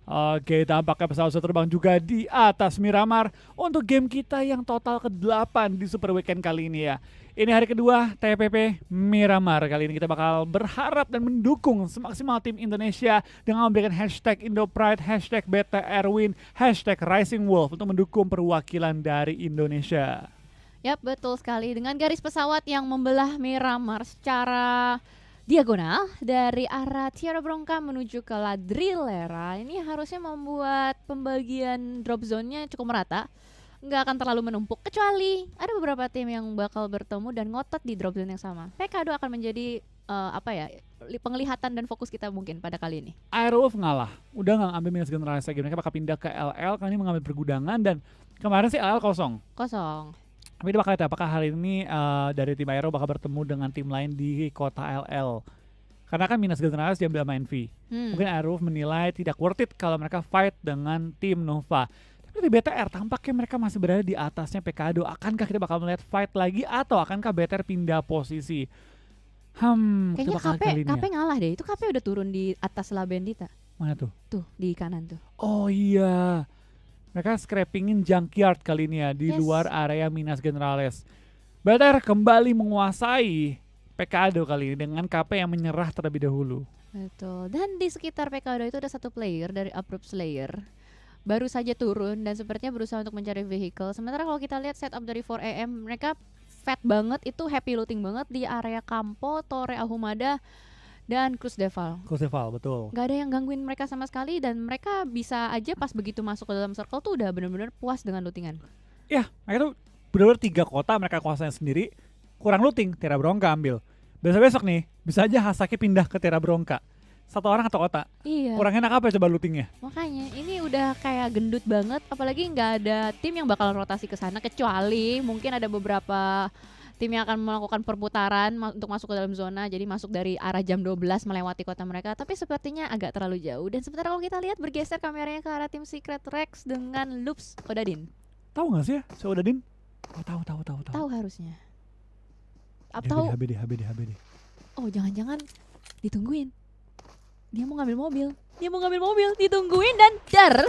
Oke, tampaknya pesawat sudah terbang juga di atas Miramar untuk game kita yang total ke-8 di Super Weekend kali ini ya. Ini hari kedua TPP Miramar. Kali ini kita bakal berharap dan mendukung semaksimal tim Indonesia dengan memberikan hashtag IndoPride, hashtag BTRWin, hashtag Rising Wolf untuk mendukung perwakilan dari Indonesia. Yap, betul sekali. Dengan garis pesawat yang membelah Miramar secara diagonal dari arah Tierra Bronca menuju ke La Drillera, ini harusnya membuat pembagian drop zone-nya cukup merata. Nggak akan terlalu menumpuk, kecuali ada beberapa tim yang bakal bertemu dan ngotot di drop zone yang sama. PK2 akan menjadi penglihatan dan fokus kita mungkin pada kali ini. Aerowolf ngalah, udah nggak ngambil minus generasi lagi. Mereka bakal pindah ke LL, kali ini mengambil pergudangan dan kemarin sih LL kosong. Tapi dia bakal lihat apakah hari ini dari tim Aero bakal bertemu dengan tim lain di kota LL. Karena kan minus generasi diambil sama Envy. Mungkin Aerowolf menilai tidak worth it kalau mereka fight dengan tim Nova. Tapi di BTR tampaknya mereka masih berada di atasnya PKdo. Akankah kita bakal melihat fight lagi atau akankah BTR pindah posisi? Kayaknya KP ngalah deh. Itu KP udah turun di atas La Bendita. Mana tuh? Tuh, di kanan tuh. Oh iya. Mereka scrapingin junkyard kali ini ya di luar area Minas Generales. BTR kembali menguasai PKdo kali ini dengan KP yang menyerah terlebih dahulu. Betul. Dan di sekitar PKdo itu ada satu player dari Abrupt Slayer. Baru saja turun dan sepertinya berusaha untuk mencari vehicle. Sementara kalau kita lihat setup dari 4AM, mereka fat banget, itu happy looting banget di area Campo, Torre Ahumada, dan Cruz Deval. Cruz Deval, betul. Gak ada yang gangguin mereka sama sekali dan mereka bisa aja pas begitu masuk ke dalam circle tuh udah benar-benar puas dengan lootingan. Ya, mereka tuh benar-benar 3 kota mereka kuasain sendiri, kurang looting, Tierra Bronca ambil. Besok-besok nih, bisa aja Hasaki pindah ke Tierra Bronca. 1 orang atau kota. Iya. Kurang enak apa coba lootingnya? Makanya ini udah kayak gendut banget, apalagi nggak ada tim yang bakal rotasi ke sana kecuali mungkin ada beberapa tim yang akan melakukan perputaran untuk masuk ke dalam zona, jadi masuk dari arah jam 12 melewati kota mereka, tapi sepertinya agak terlalu jauh. Dan sebentar kalau kita lihat bergeser kameranya ke arah tim Secret Rex dengan Loops Odadin. Tahu nggak sih ya si Odadin? Oh, tahu. Tahu harusnya. HBD. Oh, jangan-jangan ditungguin. Dia mau ngambil mobil, ditungguin dan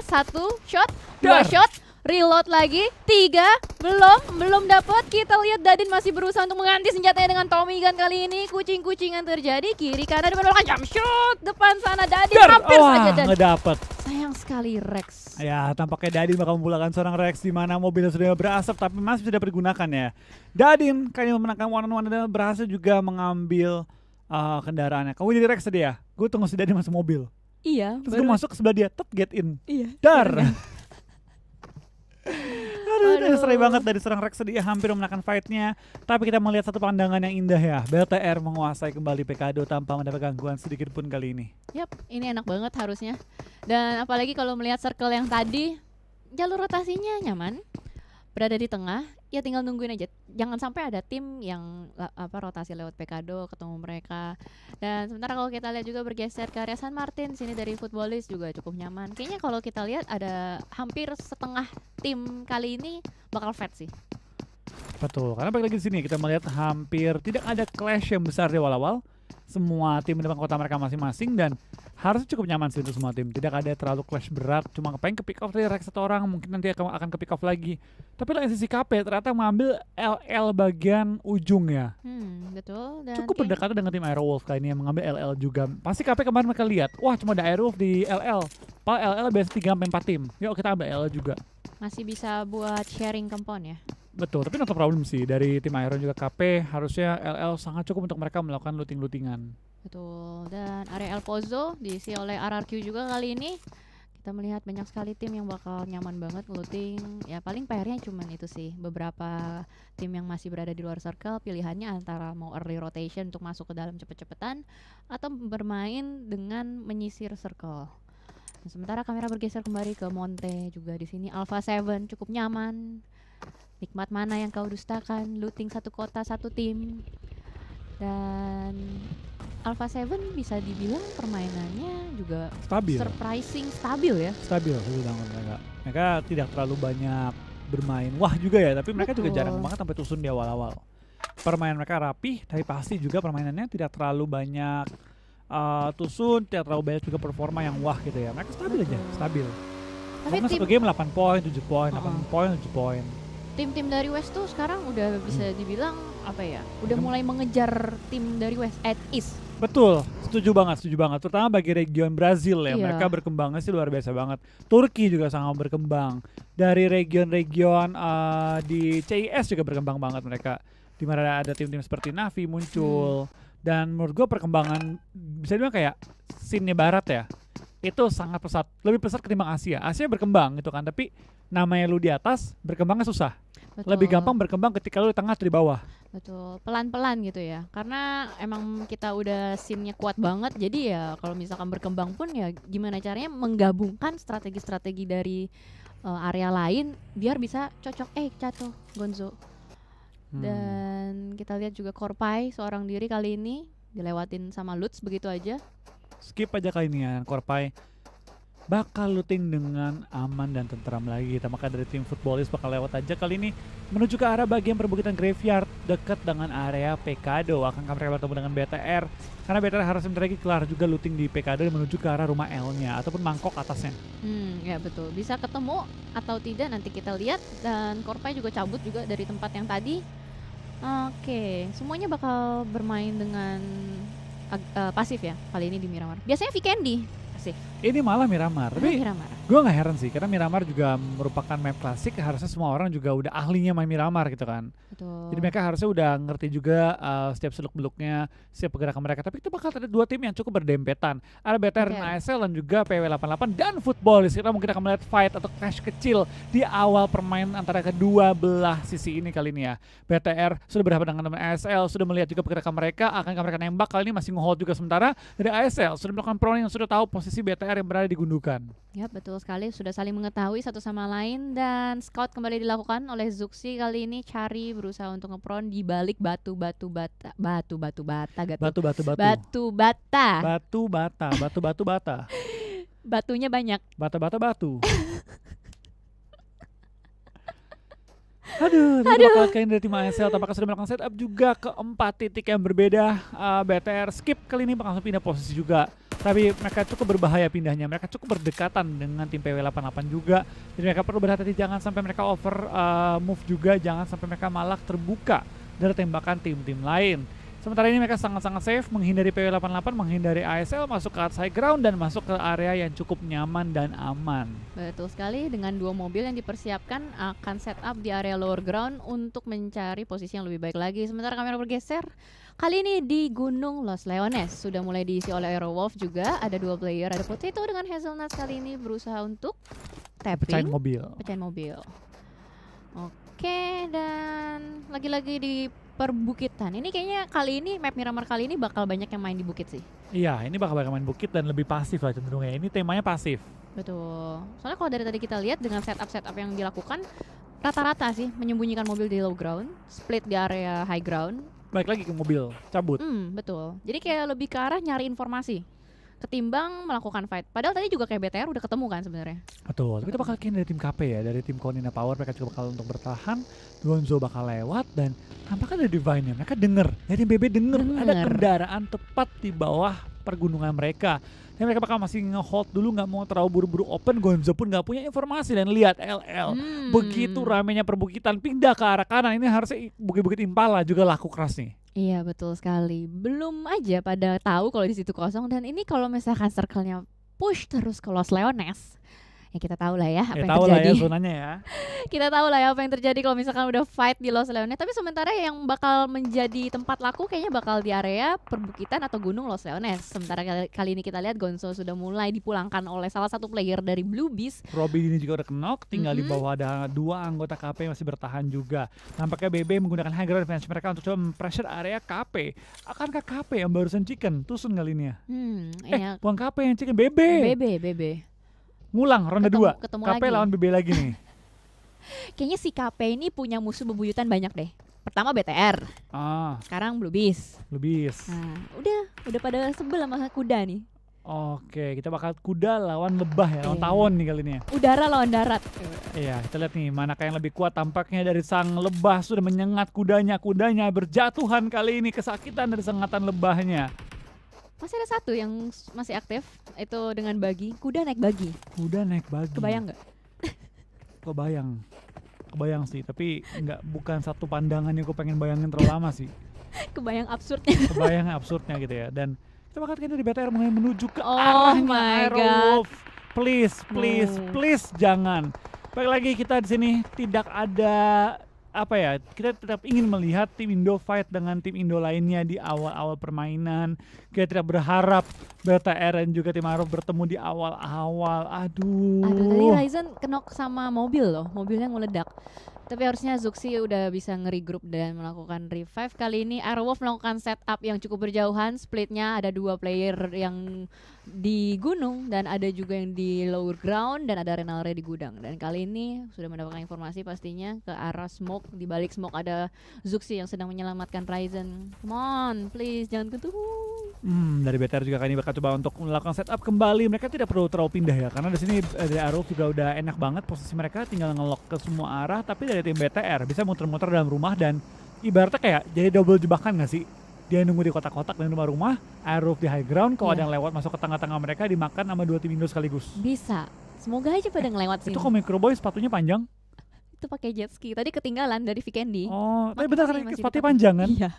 satu shot, dua shot, reload lagi, 3, belum dapat. Kita lihat Dadin masih berusaha untuk mengganti senjatanya dengan Tommy Gun kali ini. Kucing-kucingan terjadi, kiri kanan depan belakang, jump shot depan sana Dadin hampir saja dan nggak dapat. Sayang sekali Rex. Ya, tampaknya Dadin bakal memulakan seorang Rex di mana mobilnya sudah berasap tapi masih bisa dipergunakan ya. Dadin kayaknya memenangkan one-on-one dan berhasil juga mengambil kendaraannya. Kamu jadi Rex tadi ya? Gue tunggu si Dadin masuk mobil. Iya. Terus gue masuk ke sebelah dia, get in. Iya. Aduh, serai banget dari serang Rex tadi, hampir memenangkan fightnya. Tapi kita melihat satu pandangan yang indah ya. BTR menguasai kembali PKdo tanpa mendapat gangguan sedikit pun kali ini. Yap, ini enak banget harusnya. Dan apalagi kalau melihat circle yang tadi, jalur rotasinya nyaman. Berada di tengah, ya tinggal nungguin aja. Jangan sampai ada tim yang rotasi lewat PKdo ketemu mereka. Dan sementara kalau kita lihat juga bergeser ke area San Martin, sini dari Footballist juga cukup nyaman. Kayaknya kalau kita lihat ada hampir setengah tim kali ini bakal fat sih. Betul, karena balik lagi di sini kita melihat hampir tidak ada clash yang besar di awal-awal. Semua tim di depan kota mereka masing-masing dan harusnya cukup nyaman sih untuk semua tim. Tidak ada terlalu clash berat, cuma pengen ke pick off dari Rex 1 orang, mungkin nanti akan ke pick off lagi. Tapi lain sisi KP ternyata mengambil LL bagian ujung ya. Betul. Dan cukup berdekatan dengan tim Aerowolf kali ini yang mengambil LL juga. Pasti KP kemarin mereka lihat, wah cuma ada Aerowolf di LL. LL biasa 3-4 tim. Yuk kita ambil LL juga. Masih bisa buat sharing compound ya. Betul, tapi not a problem sih dari tim Iron juga KP, harusnya LL sangat cukup untuk mereka melakukan looting-lootingan. Betul, dan area El Pozo diisi oleh RRQ juga kali ini. Kita melihat banyak sekali tim yang bakal nyaman banget looting. Ya paling PR-nya cuman itu sih, beberapa tim yang masih berada di luar circle, pilihannya antara mau early rotation untuk masuk ke dalam cepet-cepetan atau bermain dengan menyisir circle. Nah, sementara kamera bergeser kembali ke Monte juga di sini. Alpha 7 cukup nyaman. Nikmat mana yang kau dustakan, looting satu kota satu tim. Dan Alpha 7 bisa dibilang permainannya juga stabil, surprising stabil ya. Stabil banget mereka. Mereka tidak terlalu banyak bermain wah juga ya, tapi mereka juga jarang banget sampai tusun di awal-awal. Permainan mereka rapih, tapi pasti juga permainannya tidak terlalu banyak Tusun tidak terlalu banyak juga performa yang wah gitu ya. Mereka stabil aja, stabil. Tapi Pokoknya satu game 8 poin, 7 poin, 8 Uh-uh. poin, 7 poin. Tim-tim dari West tuh sekarang udah bisa dibilang apa ya? Udah mulai mengejar tim dari West at East. Betul, setuju banget. Terutama bagi region Brazil ya, Iya. mereka berkembangnya sih luar biasa banget. Turki juga sangat berkembang. Dari region-region di CIS juga berkembang banget mereka. Di mana ada tim-tim seperti Navi muncul. Dan menurut gue perkembangan bisa dibilang kayak scene-nya Barat ya. Itu sangat pesat, lebih pesat ketimbang Asia. Asia berkembang gitu kan, tapi namanya lu di atas, berkembangnya susah. Betul. Lebih gampang berkembang ketika lu di tengah atau di bawah. Betul, pelan-pelan gitu ya. Karena emang kita udah scene-nya kuat banget. Jadi ya kalau misalkan berkembang pun ya gimana caranya menggabungkan strategi-strategi dari area lain biar bisa cocok. Jatuh Gonzo. Dan kita lihat juga Korpai seorang diri kali ini dilewatin sama Lutz begitu aja. Skip aja kali ini ya, Korpai bakal looting dengan aman dan tentram lagi. Maka dari tim Footballist bakal lewat aja kali ini menuju ke arah bagian perbukitan Graveyard dekat dengan area Pekado. Akankah mereka bertemu dengan BTR? Karena BTR harus sebentar lagi kelar juga looting di Pekado dan menuju ke arah rumah L-nya ataupun mangkok atasnya. Ya betul. Bisa ketemu atau tidak nanti kita lihat. Dan Korpai juga cabut juga dari tempat yang tadi. Oke, semuanya bakal bermain dengan pasif ya kali ini di Miramar. Biasanya Vikendi pasif. Ini malah Miramar, tapi Miramar. gue gak heran sih karena Miramar juga merupakan map klasik, harusnya semua orang juga udah ahlinya main Miramar gitu kan. Betul. Jadi mereka harusnya udah ngerti juga setiap seluk-beluknya, setiap pergerakan mereka. Tapi itu bakal ada dua tim yang cukup berdempetan. Ada BTR dan ASL dan juga PW88 dan Footballist. Kita mungkin akan melihat fight atau clash kecil di awal permainan antara kedua belah sisi ini kali ini ya. BTR sudah berhadapan dengan teman ASL, sudah melihat juga pergerakan mereka, akankah mereka nembak kali ini masih nge-hold juga sementara. Dari ASL sudah melakukan proning yang sudah tahu posisi BTR yang berada di gundukan. Ya betul sekali, sudah saling mengetahui satu sama lain dan scout kembali dilakukan oleh Zuxi kali ini cari berusaha untuk ngepron di balik batu bata. Batunya banyak. Batu. Aduh. Bakal kain dari tim ASL tampaknya sudah melakukan setup juga ke 4 titik yang berbeda. BTR skip kali ini bakal pindah posisi juga. Tapi mereka cukup berbahaya pindahnya. Mereka cukup berdekatan dengan tim PW88 juga. Jadi mereka perlu berhati-hati jangan sampai mereka over move juga. Jangan sampai mereka malah terbuka dari tembakan tim-tim lain. Sementara ini mereka sangat-sangat safe menghindari PW88, menghindari ASL, masuk ke high ground dan masuk ke area yang cukup nyaman dan aman. Betul sekali, dengan 2 mobil yang dipersiapkan akan set up di area lower ground untuk mencari posisi yang lebih baik lagi. Sementara kamera bergeser, kali ini di Gunung Los Leones. Sudah mulai diisi oleh Aerowolf juga, ada 2 player, ada Potato dengan Hazelnuts kali ini berusaha untuk tapping. Pecahin mobil. Oke, dan lagi-lagi di perbukitan. Ini kayaknya kali ini map Miramar kali ini bakal banyak yang main di bukit sih. Iya, ini bakal main bukit dan lebih pasif lah cenderungnya. Ini temanya pasif. Betul. Soalnya kalau dari tadi kita lihat dengan setup yang dilakukan rata-rata sih menyembunyikan mobil di low ground, split di area high ground. Balik lagi ke mobil, cabut. Betul. Jadi kayak lebih ke arah nyari informasi ketimbang melakukan fight. Padahal tadi juga kayak BTR udah ketemu kan sebenarnya. Betul. Tapi kita bakal kayak dari tim KP ya, dari tim Konina Power mereka juga bakal untuk bertahan. Gonzo bakal lewat dan tampaknya ada Divine-nya. Mereka denger, dari BB denger ada kendaraan tepat di bawah pergunungan mereka. Dan mereka bakal masih nge-hold dulu, nggak mau terlalu buru-buru open. Gonzo pun nggak punya informasi dan lihat LL. Begitu ramenya perbukitan pindah ke arah kanan, ini harusnya bukit-bukit Impala juga laku keras nih. Iya betul sekali. Belum aja pada tahu kalau di situ kosong dan ini kalau misalkan circle-nya push terus ke Los Leones, ya kita tahu lah ya apa yang terjadi. Tahu lah ya zonanya ya. Kita tahu lah ya apa yang terjadi kalau misalkan udah fight di Los Leones. Tapi sementara yang bakal menjadi tempat laku kayaknya bakal di area perbukitan atau gunung Los Leones. Sementara kali ini kita lihat Gonzo sudah mulai dipulangkan oleh salah satu player dari Blue Beast. Robby ini juga udah knock, tinggal di bawah ada 2 anggota KP yang masih bertahan juga. Nampaknya BB menggunakan high ground advantage mereka untuk coba mempressure area KP. Akankah KP yang barusan chicken? Tusun kali ini ya? Iya. Bukan KP yang chicken, BB. Ngulang ronde 2. KP lagi. Lawan BB lagi nih. Kayaknya si KP ini punya musuh bebuyutan banyak deh. Pertama BTR. Sekarang Blue Beast. Nah, udah pada sebel sama kuda nih. Oke, kita bakal kuda lawan lebah ya, lawan tawon nih kali ini ya. Udara lawan darat. Iya, kita lihat nih manakah yang lebih kuat. Tampaknya dari sang lebah sudah menyengat kudanya. Kudanya berjatuhan kali ini, kesakitan dari sengatan lebahnya. Masih ada satu yang masih aktif, itu dengan bagi. Kuda naik bagi. Kebayang nggak? Kebayang sih, tapi bukan satu pandangan yang gue pengen bayangin terlalu lama sih. Kebayang absurdnya. Kebayang absurdnya gitu ya. Dan kita bakal kayaknya di BTR mulai menuju ke arahnya Aerowolf. Please jangan. Baik lagi kita di sini tidak ada kita tetap ingin melihat tim Indo fight dengan tim Indo lainnya di awal-awal permainan. Kita tidak berharap BTR dan juga tim Aerowolf bertemu di awal-awal. Aduh, tadi Ryzen kenok sama mobil loh, mobilnya ngeledak. Tapi harusnya Zuxi udah bisa nge-regroup dan melakukan revive. Kali ini Aerowolf melakukan setup yang cukup berjauhan. Splitnya ada 2 player yang di gunung dan ada juga yang di lower ground dan ada Renalre di gudang. Dan kali ini sudah mendapatkan informasi pastinya ke arah smoke. Di balik smoke ada Zuxi yang sedang menyelamatkan Ryzen. Come on, please jangan ketemu. Dari BTR juga kali ini bakal coba untuk melakukan setup kembali. Mereka tidak perlu terlalu pindah ya, karena di sini dari Aerowolf juga udah enak banget posisi mereka, tinggal nge-lock ke semua arah. Tapi dari tim BTR bisa muter-muter dalam rumah dan ibaratnya kayak jadi double jebakan gak sih? Dia nunggu di kotak-kotak dan rumah-rumah, Aerowolf di high ground, kalau ada yang lewat masuk ke tengah-tengah mereka dimakan sama 2 tim Indo sekaligus. Bisa, semoga aja pada ngelewat sini. Itu kok Microboy sepatunya panjang? Itu pakai jet ski, tadi ketinggalan dari Vikendi. Oh, tapi benar kan sepatunya panjang kan? Iya.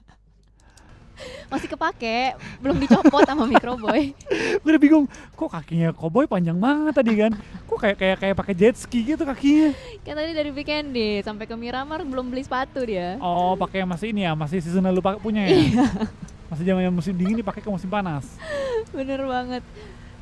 Masih kepake, belum dicopot sama Microboy. Gue udah bingung, kok kakinya Cowboy panjang banget tadi kan? Kok kayak pakai jet ski gitu kakinya? Kan tadi dari Vikendi sampai ke Miramar belum beli sepatu dia. Oh, pakai yang masih ini ya, masih season lalu punya ya? Iya. Masih zaman musim dingin dipakai ke musim panas. Bener banget.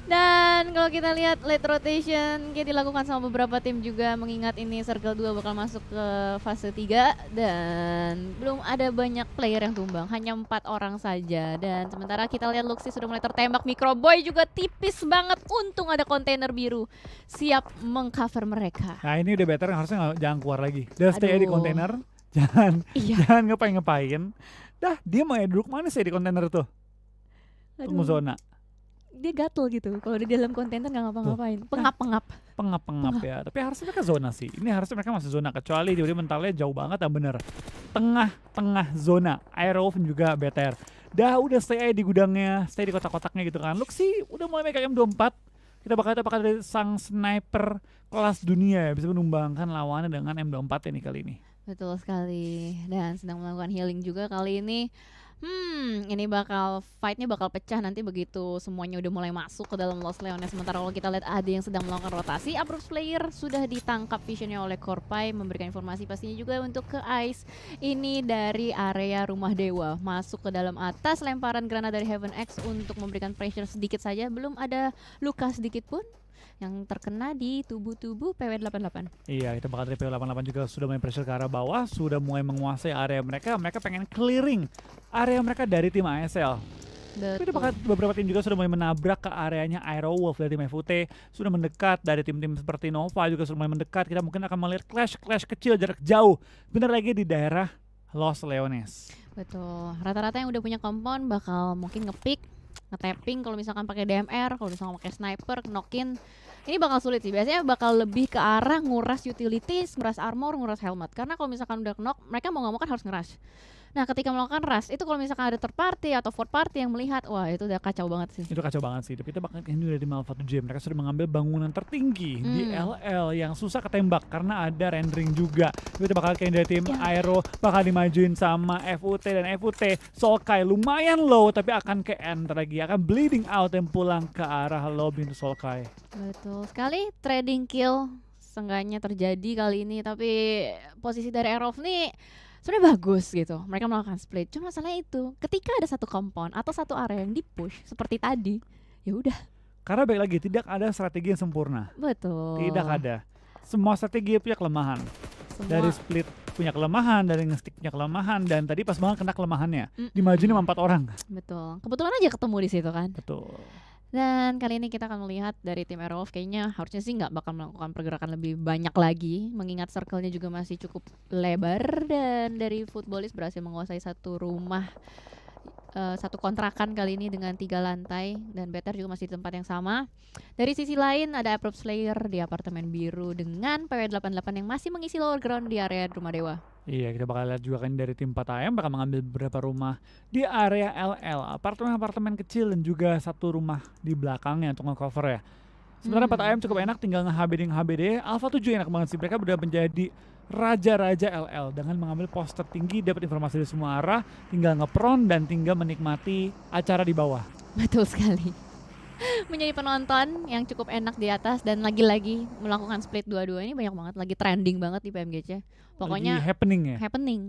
Dan kalau kita lihat late rotation kayak dilakukan sama beberapa tim juga, mengingat ini Circle 2 bakal masuk ke fase 3 dan belum ada banyak player yang tumbang, hanya 4 orang saja. Dan sementara kita lihat Luxi sudah mulai tertembak, Microboy juga tipis banget, untung ada kontainer biru siap mengcover mereka. Nah ini udah better, harusnya jangan keluar lagi, udah stay di kontainer, jangan ngapain. Dah dia mau duduk mana sih di kontainer tuh? Tunggu zona. Dia gatel gitu, kalau di dalam kontainer nggak ngapa-ngapain, pengap ya. Tapi harusnya mereka zona sih. Ini harusnya mereka masih zona, kecuali dia mentalnya jauh banget dan bener. Tengah zona, Aerowolf juga BTR. Udah stay di gudangnya, stay di kotak-kotaknya gitu kan. Lux sih udah mulai megang M24. Kita bakal dari sang sniper kelas dunia ya, bisa menumbangkan lawannya dengan M24 ini kali ini. Betul sekali, dan sedang melakukan healing juga kali ini. Ini fightnya bakal pecah nanti begitu semuanya udah mulai masuk ke dalam Lost Leones. Sementara kalau kita lihat ada yang sedang melakukan rotasi, Approach player sudah ditangkap visionnya oleh Korpai, memberikan informasi pastinya juga untuk ke Ice. Ini dari area Rumah Dewa, masuk ke dalam atas, lemparan granat dari Heaven X untuk memberikan pressure sedikit saja, belum ada luka sedikit pun yang terkena di tubuh PW88. Iya, kita bakal dari PW88 juga sudah mulai pressure ke arah bawah, sudah mulai menguasai area mereka. Mereka pengen clearing area mereka dari tim ASL. Tapi beberapa tim juga sudah mulai menabrak ke areanya Aerowolf dari tim FUT, sudah mendekat dari tim-tim seperti Nova juga sudah mulai mendekat. Kita mungkin akan melihat clash kecil jarak jauh, benar lagi di daerah Lost Leones. Betul, rata-rata yang udah punya compound bakal mungkin nge-pick, nge-tapping kalau misalkan pakai DMR, kalau misalkan pakai sniper, knock-in. Ini bakal sulit sih, biasanya bakal lebih ke arah nguras utilities, nguras armor, nguras helmet. Karena kalau misalkan udah knock, mereka mau gak mau kan harus ngerush. Nah ketika melakukan rush, itu kalau misalkan ada third party atau fourth party yang melihat, wah itu udah kacau banget sih. Itu kacau banget sih, tapi kita bakal ini dari Malva 7, mereka sudah mengambil bangunan tertinggi di LL yang susah ketembak karena ada rendering juga. Kita bakal kayak dari tim Aero, bakal dimajuin sama FUT dan FUT. Solkai lumayan low, tapi akan ke end lagi, akan bleeding out dan pulang ke arah lobby untuk Solkai. Betul sekali, trading kill seenggaknya terjadi kali ini, tapi posisi dari Aerowolf nih sebenarnya bagus gitu, mereka melakukan split. Cuma masalahnya itu, ketika ada satu compound atau satu area yang di-push seperti tadi, ya udah. Karena baik lagi, tidak ada strategi yang sempurna. Betul. Tidak ada. Semua strategi punya kelemahan. Dari split punya kelemahan, dari nge-stick punya kelemahan, dan tadi pas banget kena kelemahannya. Dimajuin sama 4 orang. Betul. Kebetulan aja ketemu di situ kan. Betul. Dan kali ini kita akan melihat dari tim Aerowolf kayaknya harusnya sih nggak bakal melakukan pergerakan lebih banyak lagi, mengingat circle-nya juga masih cukup lebar, dan dari Footballist berhasil menguasai satu rumah, satu kontrakan kali ini dengan 3 lantai, dan BTR juga masih di tempat yang sama. Dari sisi lain ada Approach player di apartemen biru dengan PW88 yang masih mengisi lower ground di area Rumah Dewa. Iya, kita bakal lihat juga kan dari tim 4AM bakal mengambil beberapa rumah di area LL, apartemen-apartemen kecil dan juga satu rumah di belakangnya untuk nge-cover ya. Sementara 4AM cukup enak, tinggal nge-HBD. Alpha 7 enak banget sih, mereka udah menjadi raja-raja LL dengan mengambil pos tertinggi, dapat informasi dari semua arah, tinggal ngepron dan tinggal menikmati acara di bawah. Betul sekali. Menjadi penonton yang cukup enak di atas dan lagi-lagi melakukan split dua-dua ini banyak banget, lagi trending banget di PMGC. Pokoknya lagi happening ya. Happening.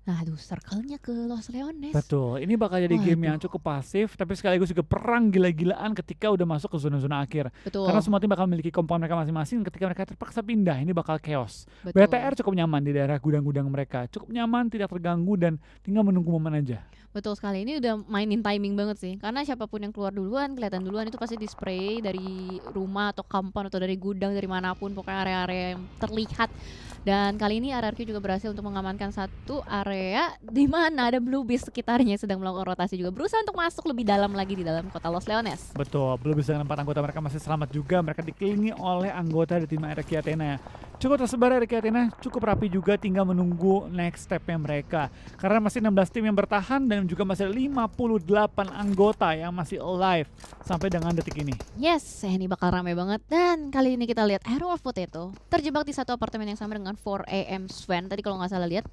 Nah, aduh, circle-nya ke Los Leones. Betul, ini bakal jadi game yang cukup pasif, tapi sekaligus juga perang gila-gilaan ketika udah masuk ke zona-zona akhir. Betul. Karena semua tim bakal memiliki kompon mereka masing-masing, ketika mereka terpaksa pindah, ini bakal chaos. Betul. BTR cukup nyaman di daerah gudang-gudang mereka, cukup nyaman, tidak terganggu, dan tinggal menunggu momen aja. Betul sekali, ini udah mainin timing banget sih. Karena siapapun yang keluar duluan, kelihatan duluan itu pasti di spray dari rumah atau kampung atau dari gudang, dari manapun, pokoknya area-area yang terlihat. Dan kali ini RRQ juga berhasil untuk mengamankan satu area di mana ada Blue Beast sekitarnya sedang melakukan rotasi juga, berusaha untuk masuk lebih dalam lagi di dalam kota Los Leones. Betul, Blue Beast dengan 4 anggota mereka masih selamat juga. Mereka dikelilingi oleh anggota dari tim RRQ Athena. Cukup tersebar RRQ Athena, cukup rapi juga, tinggal menunggu next stepnya mereka. Karena masih 16 tim yang bertahan dan juga masih 58 anggota yang masih alive sampai dengan detik ini. Yes, ini bakal ramai banget. Dan kali ini kita lihat Arrow of Potato terjebak di satu apartemen yang sama dengan 4AM Sven. Tadi kalau nggak salah lihat,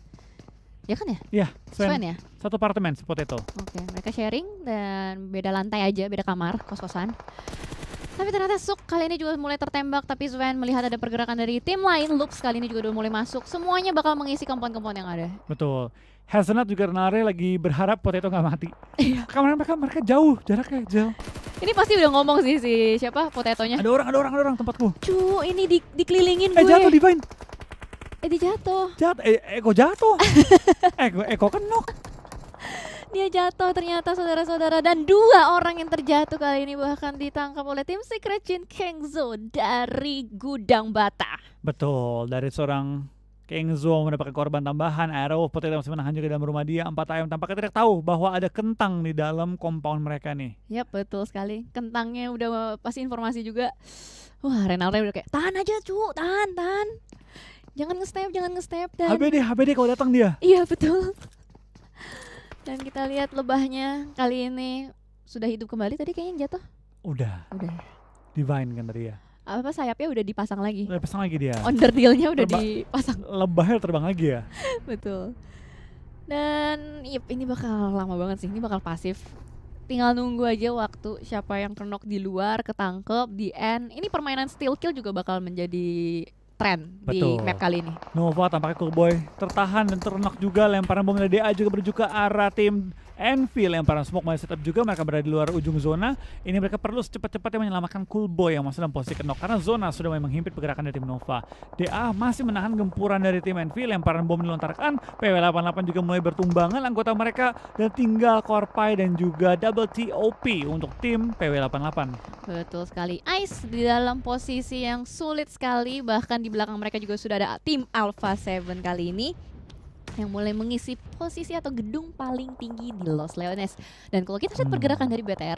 ya kan ya? Iya, Sven ya? Satu apartemen, Potato. Oke, mereka sharing dan beda lantai aja, beda kamar, kos-kosan. Tapi ternyata Suk kali ini juga mulai tertembak, tapi Sven melihat ada pergerakan dari tim lain. Lux kali ini juga udah mulai masuk. Semuanya bakal mengisi kompon-kompon yang ada. Betul. Hazelnut juga Renare lagi berharap Potato nggak mati. Iya. Kamar mereka jauh, jaraknya jauh. Ini pasti udah ngomong sih si siapa Potatonya. Ada orang tempatku. Cu, ini dikelilingin gue. Jatuh Divine. Dia jatuh. Eko jatuh. Eko kenok. Dia jatuh ternyata saudara-saudara, dan 2 orang yang terjatuh kali ini bahkan ditangkap oleh tim Secret Jin Kengzo dari Gudang Bata. Betul, dari seorang Kengzo mendapatkan korban tambahan. Arrow of Potato masih menahan juga dalam rumah dia. 4AM tampaknya tidak tahu bahwa ada kentang di dalam compound mereka nih. Yap, betul sekali. Kentangnya udah pasti informasi juga. Wah, Renaldo udah kayak, tahan aja cu, tahan. Jangan nge-step. Dan HBD kalau datang dia. Iya, betul. Dan kita lihat lebahnya kali ini sudah hidup kembali. Tadi kayaknya yang jatuh. Udah. Divine kan tadi ya. Apa sayapnya udah dipasang lagi? Udah pasang lagi dia. Onderdilnya udah dipasang. Lebahnya terbang lagi ya. Betul. Dan ini bakal lama banget sih. Ini bakal pasif. Tinggal nunggu aja waktu siapa yang kenok di luar, ketangkep, di end. Ini permainan steal kill juga bakal menjadi tren di map kali ini. Nova tampaknya Coolboy tertahan dan ternok juga. Lemparan bom dari DA juga menuju ke arah tim Envy. Lemparan smoke masih setup juga. Mereka berada di luar ujung zona. Ini mereka perlu secepat-cepatnya menyelamatkan Coolboy yang masih dalam posisi kenok, karena zona sudah memang menghimpit pergerakan dari tim Nova. DA masih menahan gempuran dari tim Envy. Lemparan bom dilontarkan. PW88 juga mulai bertumbangan anggota mereka, dan tinggal Korpai dan juga double TOP untuk tim PW88. Betul sekali. Ice di dalam posisi yang sulit sekali. Bahkan di belakang mereka juga sudah ada tim Alpha 7 kali ini yang mulai mengisi posisi atau gedung paling tinggi di Los Leones. Dan kalau kita lihat pergerakan dari BTR,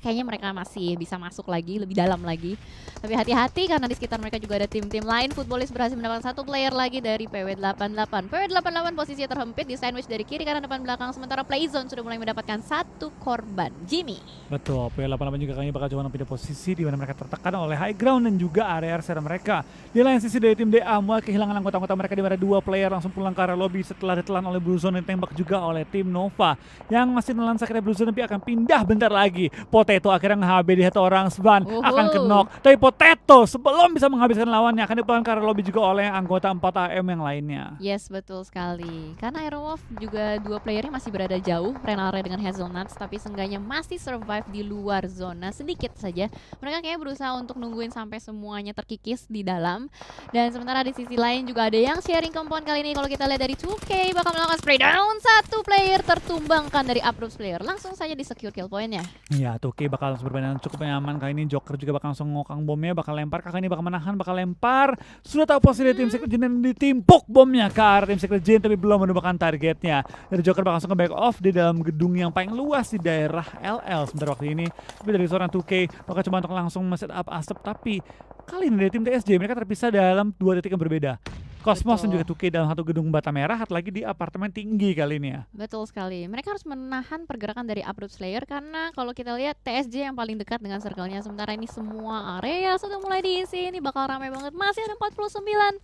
kayaknya mereka masih bisa masuk lagi, lebih dalam lagi. Tapi hati-hati karena di sekitar mereka juga ada tim-tim lain. Footballist berhasil mendapatkan 1 player lagi dari PW88. PW88 posisinya terhempit di sandwich dari kiri kanan depan belakang. Sementara Playzone sudah mulai mendapatkan 1 korban. Jimmy. Betul, PW88 juga kayaknya bakal coba pindah posisi di mana mereka tertekan oleh high ground dan juga area server mereka. Di lain sisi dari tim DA mulai kehilangan anggota-anggota mereka, di mana 2 player langsung pulang ke area lobby setelah ditelan oleh Blue Zone dan tembak juga oleh tim Nova yang masih menelan sakitnya Blue Zone, tapi akan pindah bentar lagi. Potato akhirnya nge-HB di satu orang. Svan akan kenok, tapi Potato sebelum bisa menghabiskan lawannya akan dipulang ke area lobby juga oleh anggota 4AM yang lainnya. Yes, betul sekali. Karena Aerowolf juga 2 playernya masih berada jauh, Renalre dengan Hazelnuts, tapi seenggaknya masih survive di luar zona sedikit saja. Mereka kayaknya berusaha untuk nungguin sampai semuanya terkikis di dalam. Dan sementara di sisi lain juga ada yang sharing compound kali ini. Kalau kita lihat dari 2K bakal melakukan spray down, 1 player tertumbangkan dari Uproots player. Langsung saja di secure kill point-nya. Iya, 2K bakal langsung bermain cukup nyaman kali ini. Joker juga bakal langsung ngokang bomnya, bakal lempar. Kakak ini bakal menahan, bakal lempar. Sudah tahu posisi tim Secret Jin dan ditimpuk bomnya ke arah tim Secret Jin, tapi belum menemukan targetnya. Dari Joker bakal langsung ke back off di dalam gedung yang paling luas di daerah LL sebentar waktu ini. Tapi dari seorang 2K bakal coba untuk langsung set up asap, tapi kali ini dari tim TSJ mereka terpisah dalam 2 titik yang berbeda. Cosmos dan juga 2K dalam satu gedung bata merah, satu lagi di apartemen tinggi kali ini ya. Betul sekali. Mereka harus menahan pergerakan dari Uproot Slayer karena kalau kita lihat TSJ yang paling dekat dengan circle-nya. Sementara ini semua area sudah mulai diisi. Ini bakal ramai banget. Masih ada 49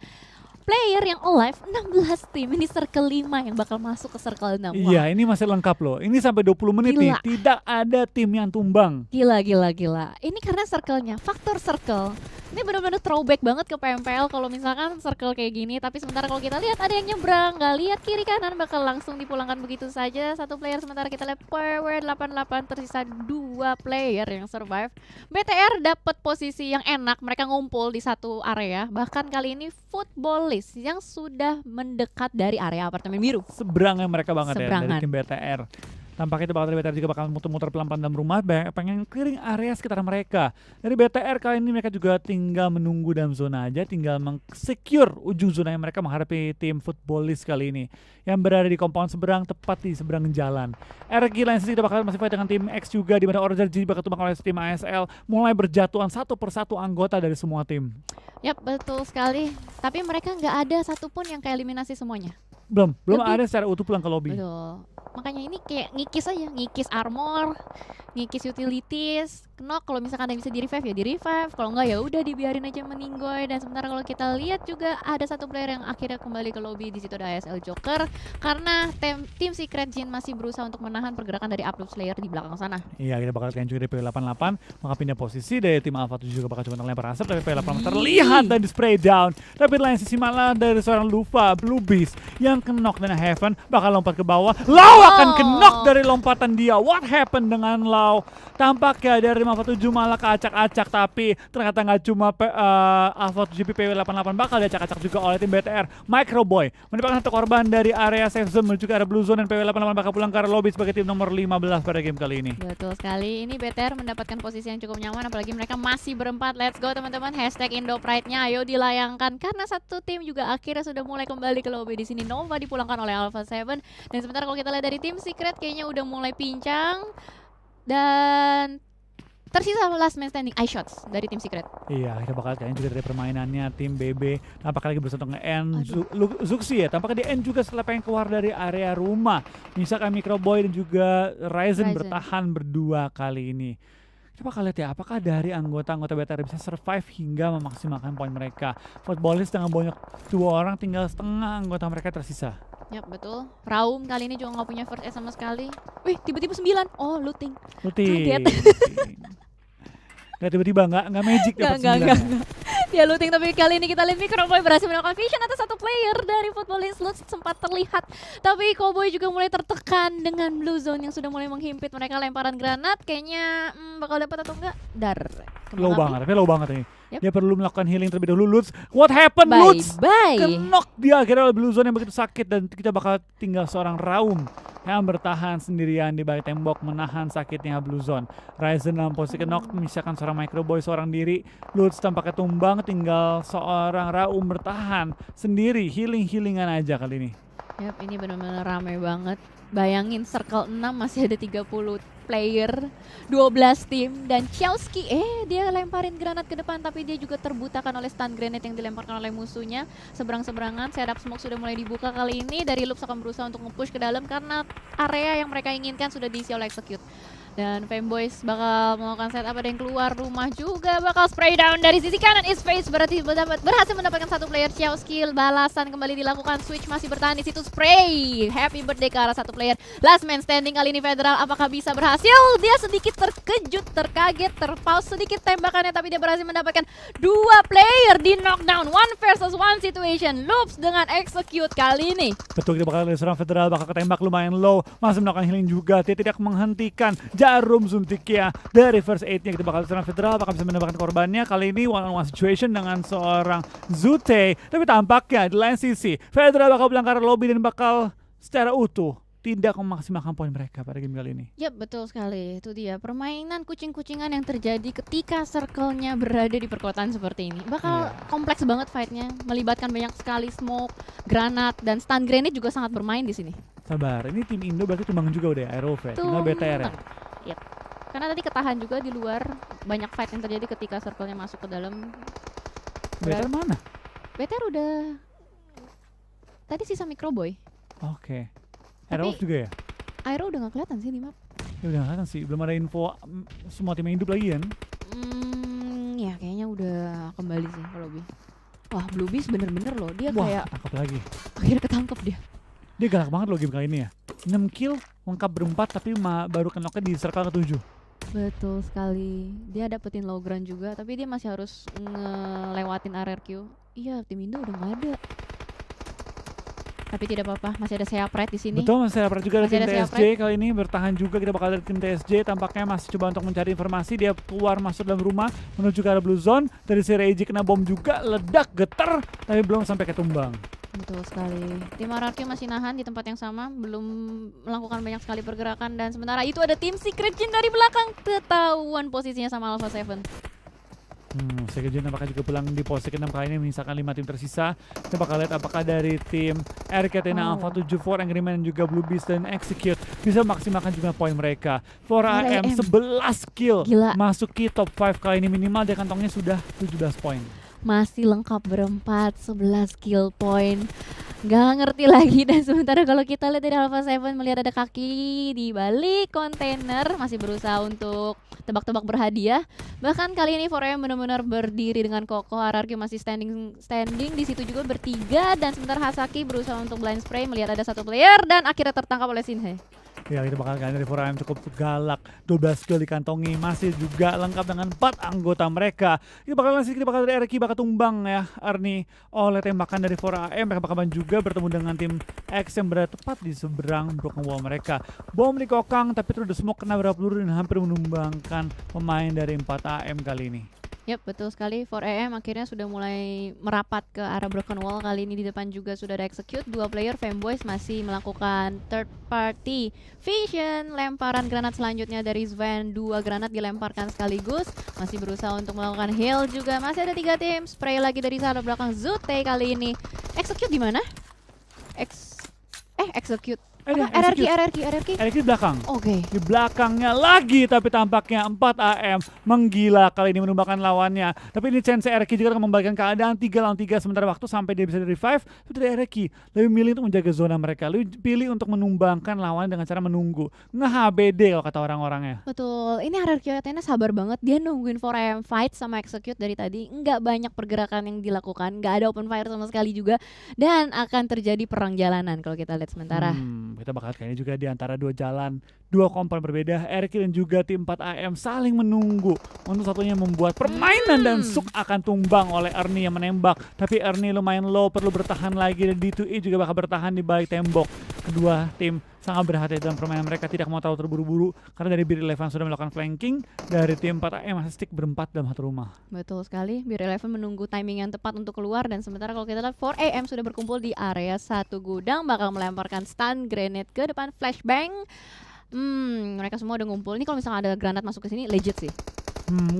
player yang alive, 16 tim. Ini circle 5 yang bakal masuk ke circle 6. Iya, ini masih lengkap loh. Ini sampai 20 menit nih, tidak ada tim yang tumbang. Gila. Ini karena circle-nya, faktor circle. Ini benar-benar throwback banget ke PMPL kalau misalkan circle kayak gini. Tapi sementara kalau kita lihat ada yang nyebrang, nggak lihat kiri kanan, bakal langsung dipulangkan begitu saja. Satu player, sementara kita lihat power 88, tersisa 2 player yang survive. BTR dapat posisi yang enak, mereka ngumpul di satu area. Bahkan kali ini Footballlist yang sudah mendekat dari area apartemen biru. Seberangnya mereka banget ya dari tim BTR. Tampaknya itu bakal BTR juga bakal muter-muter pelan-pelan dalam rumah, pengen clearing area sekitar mereka. Dari BTR kali ini mereka juga tinggal menunggu dalam zona aja, tinggal meng-secure ujung zona yang mereka menghadapi tim Footballlist kali ini. Yang berada di compound seberang, tepat di seberang jalan. RG Lions kita bakal masih fight dengan tim X juga, di mana Order G bakal tumbang oleh tim ASL, mulai berjatuhan satu persatu anggota dari semua tim. Yap, betul sekali. Tapi mereka nggak ada satupun yang keeliminasi semuanya. Belum ada secara utuh pulang ke lobby. Betul. Makanya ini kayak ngikis aja, ngikis armor, ngikis utilities. Knock kalau misalkan ada yang bisa di revive ya di revive, kalau enggak ya udah dibiarin aja meninggoy. Dan sementara kalau kita lihat juga ada satu player yang akhirnya kembali ke lobby, di situ ada ASL Joker karena tim Secret Jin masih berusaha untuk menahan pergerakan dari Uproot Slayer di belakang sana. Iya, kita bakal lihat juga dari P88 maka pindah posisi dari tim Alpha 7 juga bakal coba lempar asap, tapi P88 terlihat dan di spray down. Tapi lain sisi malah dari seorang Lufa Blue Beast yang knock dan Heaven bakal lompat ke bawah. Lau akan knock dari lompatan dia. What happened dengan Lau? Tampaknya dari Alpha 7 malah keacak-acak, tapi ternyata nggak cuma Alpha 7 PW88 bakal diacak-acak juga oleh tim BTR. Microboy mendapatkan satu korban dari area safe zone menuju ke area blue zone, dan PW88 bakal pulang ke area lobby sebagai tim nomor 15 pada game kali ini. Betul sekali, ini BTR mendapatkan posisi yang cukup nyaman, apalagi mereka masih berempat. Let's go teman-teman, hashtag IndoPride-nya ayo dilayangkan karena satu tim juga akhirnya sudah mulai kembali ke lobby. Di sini Nova dipulangkan oleh Alpha 7, dan sementara kalau kita lihat dari tim Secret kayaknya udah mulai pincang. Dan tersisa last man standing, iShots dari tim Secret. Iya, kita bakal kalian juga dari permainannya tim BB. Tampaknya lagi berusaha untuk nge-end Zuxi ya. Tampaknya di-end juga setelah pengen keluar dari area rumah. Misalkan Microboy dan juga Ryzen bertahan berdua kali ini. Kita bakal lihat ya, apakah dari anggota-anggota BTR bisa survive hingga memaksimalkan poin mereka. Footballlist dengan banyak 2 orang, tinggal setengah anggota mereka tersisa. Yap, betul. Raum kali ini juga nggak punya first aid sama sekali. Wih, tiba-tiba 9. Oh, looting. Kaget. Nggak tiba-tiba, nggak magic dapat 9. Dia looting, tapi kali ini kita lihat Microboy berhasil melakukan vision atas satu player dari Footballlist. Lutz sempat terlihat, tapi Cowboy juga mulai tertekan dengan Blue Zone yang sudah mulai menghimpit mereka. Lemparan granat kayaknya bakal dapat atau enggak? Low banget ini. Yep. Dia perlu melakukan healing terlebih dahulu. Lutz, what happened Lutz? Knock dia akhirnya oleh Blue Zone yang begitu sakit, dan kita bakal tinggal seorang Raum yang bertahan sendirian di balik tembok menahan sakitnya Blue Zone. Ryzen dalam posisi knock, misalkan seorang Microboy seorang diri. Lutz tampaknya tumbang, tinggal seorang Raum bertahan sendiri, healing-healingan aja kali ini. Yap, ini benar-benar ramai banget. Bayangin circle 6 masih ada 30 player, 12 tim, dan Chelsky dia lemparin granat ke depan, tapi dia juga terbutakan oleh stun grenade yang dilemparkan oleh musuhnya. Seberang-seberangan, setup smoke sudah mulai dibuka kali ini. Dari Loops akan berusaha untuk nge-push ke dalam karena area yang mereka inginkan sudah diisi oleh Execute. Dan Femboys bakal melakukan setup, ada yang keluar rumah juga, bakal spray down dari sisi kanan. Ispace berarti berhasil mendapatkan satu player. Ciao skill, balasan kembali dilakukan. Switch masih bertahan di situ, spray. Happy birthday ke arah satu player. Last man standing kali ini Federal, apakah bisa berhasil? Dia sedikit terkejut, terkaget, terpause sedikit tembakannya, tapi dia berhasil mendapatkan 2 player di knockdown. 1 versus 1 situation. Loops dengan Execute kali ini. Betul, kita bakal seorang Federal bakal ketembak lumayan low, masih melakukan healing juga. Dia tidak menghentikan jarum suntiknya dari first aid-nya. Kita bakal serang Federal, bakal bisa mendapatkan korbannya. Kali ini one on one situation dengan seorang Zute. Tapi tampaknya di lain sisi Federal bakal pulang ke arah lobby dan bakal secara utuh tidak memaksimalkan poin mereka pada game kali ini. Yap, betul sekali. Itu dia permainan kucing-kucingan yang terjadi ketika circle-nya berada di perkotaan seperti ini. Bakal kompleks banget fight-nya, melibatkan banyak sekali smoke, granat, dan stun grenade juga sangat bermain di sini. Sabar, ini tim Indo berarti tumbang juga udah ya, Aerovet, tinggal BTR ya. Yep. Karena tadi ketahan juga di luar, banyak fight yang terjadi ketika circle-nya masuk ke dalam. BTR mana? BTR udah tadi sisa Microboy. Oke. Aerowolf juga ya? Aero udah gak kelihatan sih di map. Ya udah kelihatan sih, belum ada info semua tim yang hidup lagi kan? Ya kayaknya udah kembali sih kalau lobby. Wah, Blue Beast bener-bener loh, dia kayak tangkap lagi. akhirnya ketangkep dia. Dia galak banget loh game kali ini ya. 6 kill, lengkap berempat tapi baru kenoknya di circle ke-7. Betul sekali. Dia dapetin low ground juga, tapi dia masih harus ngelewatin RRQ. Iya, tim Indo udah gak ada. Tapi tidak apa-apa, masih ada Sea Pride di sini. Betul, masih ada juga Masih tim ada TSJ kali ini bertahan juga. Kita bakal dari tim TSJ, tampaknya masih coba untuk mencari informasi. Dia keluar masuk dalam rumah menuju ke arah blue zone. Dari si Reiji kena bom juga, ledak, getar, tapi belum sampai ketumbang. Betul sekali. Tim RRQ masih nahan di tempat yang sama, belum melakukan banyak sekali pergerakan, dan sementara itu ada tim Secret Jin dari belakang, ketahuan posisinya sama Alpha 7. Secret Jin apakah juga pulang di posisi ke-6 kali ini menyisakan 5 tim tersisa. Kita bakal lihat apakah dari tim RK Athena Alpha 74, Angry Man dan juga Blue Beast dan Execute bisa memaksimalkan jumlah poin mereka. 4AM 11 kill. Gila. Masuk ke top 5 kali ini, minimal dia kantongnya sudah 17 poin. Masih lengkap berempat, 11 kill point. Gak ngerti lagi. Dan sementara kalau kita lihat dari Alpha 7 melihat ada kaki di balik kontainer, masih berusaha untuk tebak-tebak berhadiah. Bahkan kali ini 4AM benar-benar berdiri dengan kokoh. RRQ masih standing di situ juga bertiga, dan sementara Hasaki berusaha untuk blind spray melihat ada satu player dan akhirnya tertangkap oleh Shinhei. Ya, kita bakal dari 4AM cukup galak, 12 kill dikantongi, masih juga lengkap dengan 4 anggota mereka. Kita bakal dari RQ bakal tumbang ya Arni oleh tembakan dari 4AM. Mereka bakal juga bertemu dengan tim X yang berada tepat di seberang broken wall mereka. Bom dikokang tapi terus smoke kena beberapa peluru dan hampir menumbangkan pemain dari 4AM kali ini. Yap, betul sekali. 4AM akhirnya sudah mulai merapat ke arah broken wall. Kali ini di depan juga sudah ada Execute. 2 player Femboys masih melakukan third party vision. Lemparan granat selanjutnya dari Sven. 2 granat dilemparkan sekaligus. Masih berusaha untuk melakukan heal juga. Masih ada 3 tim. Spray lagi dari arah belakang Zute kali ini. Execute di mana? Execute. RRQ di belakang. Oke. Di belakangnya lagi, tapi tampaknya 4AM menggila kali ini menumbangkan lawannya. Tapi ini chance RRQ juga akan membalikkan keadaan 3 lawan 3 sementara waktu sampai dia bisa di revive. Tapi dari RRQ lebih milih untuk menjaga zona mereka, lebih pilih untuk menumbangkan lawan dengan cara menunggu. Nge-HBD kalau kata orang-orangnya. Betul, ini RRQ Athena sabar banget. Dia nungguin 4AM fight sama Execute dari tadi. Nggak banyak pergerakan yang dilakukan, nggak ada open fire sama sekali juga. Dan akan terjadi perang jalanan kalau kita lihat sementara. Kita bakal kayaknya juga di antara 2 jalan, 2 komponen berbeda. RRQ dan juga tim 4AM saling menunggu untuk satunya membuat permainan dan Suk akan tumbang oleh Ernie yang menembak. Tapi Ernie lumayan low, perlu bertahan lagi, dan D2E juga bakal bertahan di balik tembok. Kedua tim sangat berhati-hati dalam permainan mereka, tidak mau terlalu terburu-buru karena dari Beer Eleven sudah melakukan flanking. Dari tim 4AM masih stick berempat dalam satu rumah. Betul sekali, Beer Eleven menunggu timing yang tepat untuk keluar, dan sementara kalau kita lihat 4AM sudah berkumpul di area satu gudang, bakal melemparkan stun grenade ke depan flashbang. Mereka semua udah ngumpul. Ini kalau misalnya ada granat masuk ke sini legit sih.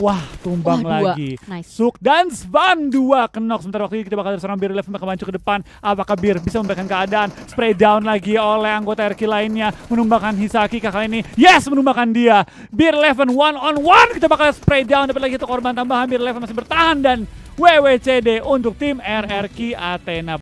Wah, tumbang lagi. Nice. Suk dan Svan 2 kenok. Sementara waktu ini kita bakal serang Beer Eleven, bakal maju ke depan. Apakah Beer bisa memberikan keadaan? Spray down lagi oleh anggota RQ lainnya, menumbangkan Hisaki kali ini. Yes, menumbangkan dia. Beer Eleven 1-on-1. Kita bakal spray down, dapat lagi itu korban tambahan. Beer Eleven masih bertahan dan WWCD untuk tim RRQ Athena.